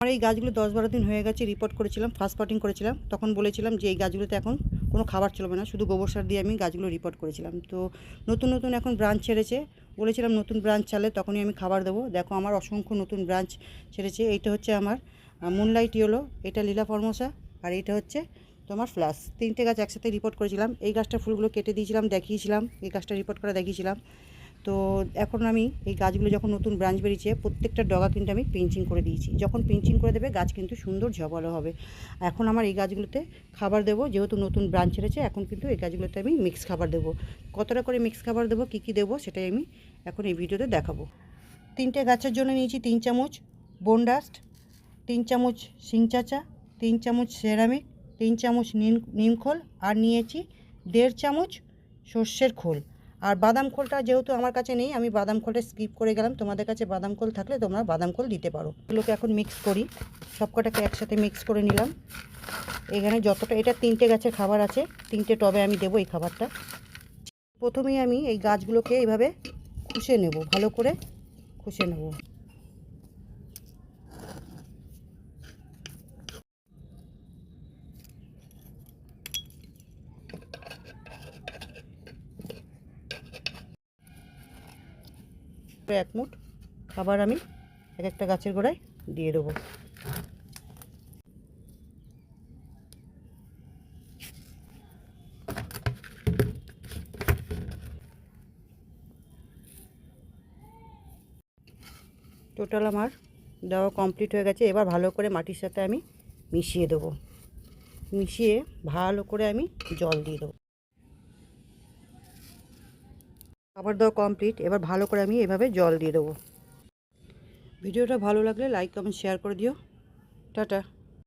আমার এই গাছগুলো 10-12 দিন হয়ে গেছে, রিপোর্ট করেছিলাম, ফার্স্ট পটিং করেছিলাম। তখন বলেছিলাম যে এই গাছগুলোতে এখন কোনো খাবার চলবে না, শুধু গোবর সার দিয়ে আমি গাছগুলো রিপোর্ট করেছিলাম। তো নতুন নতুন এখন ব্রাঞ্চ ছেড়েছে, বলেছিলাম নতুন ব্রাঞ্চ ছাড়লে তখনই আমি খাবার দেবো। দেখো আমার অসংখ্য নতুন ব্রাঞ্চ ছেড়েছে। এইটা হচ্ছে আমার মুনলাইট ইয়েলো, এটা লীলা ফর্মোসা, আর এইটা হচ্ছে তোমার ফ্লাস। 3টে গাছ একসাথে রিপোর্ট করেছিলাম। এই গাছটার ফুলগুলো কেটে দিয়েছিলাম, দেখিয়েছিলাম, এই গাছটা রিপোর্ট করে দেখিয়েছিলাম। তো এখন আমি এই গাছগুলো যখন নতুন ব্রাঞ্চ বেরিয়েছে প্রত্যেকটা ডগা কিন্তু আমি পিঞ্চিং করে দিয়েছি। যখন পিঞ্চিং করে দেবে গাছ কিন্তু সুন্দর ঝাপালো হবে। এখন আমার এই গাছগুলোতে খাবার দেবো, যেহেতু নতুন ব্রাঞ্চ ছেড়েছে এখন কিন্তু এই গাছগুলোতে আমি মিক্স খাবার দেবো। কতটা করে মিক্স খাবার দেবো, কী কী দেবো সেটাই আমি এখন এই ভিডিওতে দেখাবো। 3টে গাছের জন্য নিয়েছি 3 চামচ বোনডাস্ট, 3 চামচ সিংচাচা, 3 চামচ সেরামিক, 3 চামচ নিমখোল, আর নিয়েছি 1.5 চামচ সর্ষের খোল। আর বাদাম খোলটা যেহেতু আমার কাছে নেই, আমি বাদাম খোলটা স্কিপ করে গেলাম। তোমাদের কাছে বাদাম খোল থাকলে তোমরা বাদাম খোল দিতে পারো। এগুলোকে এখন মিক্স করি, সবকটাকে একসাথে মিক্স করে নিলাম। এখানে যতটা, এটা 3টে গাছের খাবার আছে, 3টে টবে আমি দেবো এই খাবারটা। প্রথমেই আমি এই গাছগুলোকে এইভাবে খুশে নেব, ভালো করে খুশে নেব। এক মুঠ খাবার আমি এক একটা গাছের গোড়ায় দিয়ে দেবো। টোটাল আমার দেওয়া কমপ্লিট হয়ে গেছে। এবার ভালো করে মাটির সাথে আমি মিশিয়ে দেবো, মিশিয়ে ভালো করে আমি জল দিয়ে দেবো। খাবার দেওয়া কমপ্লিট, এবার ভালো করে আমি এভাবে জল দিয়ে দেবো। ভিডিওটা ভালো লাগলে লাইক কমেন্ট শেয়ার করে দিও। টাটা।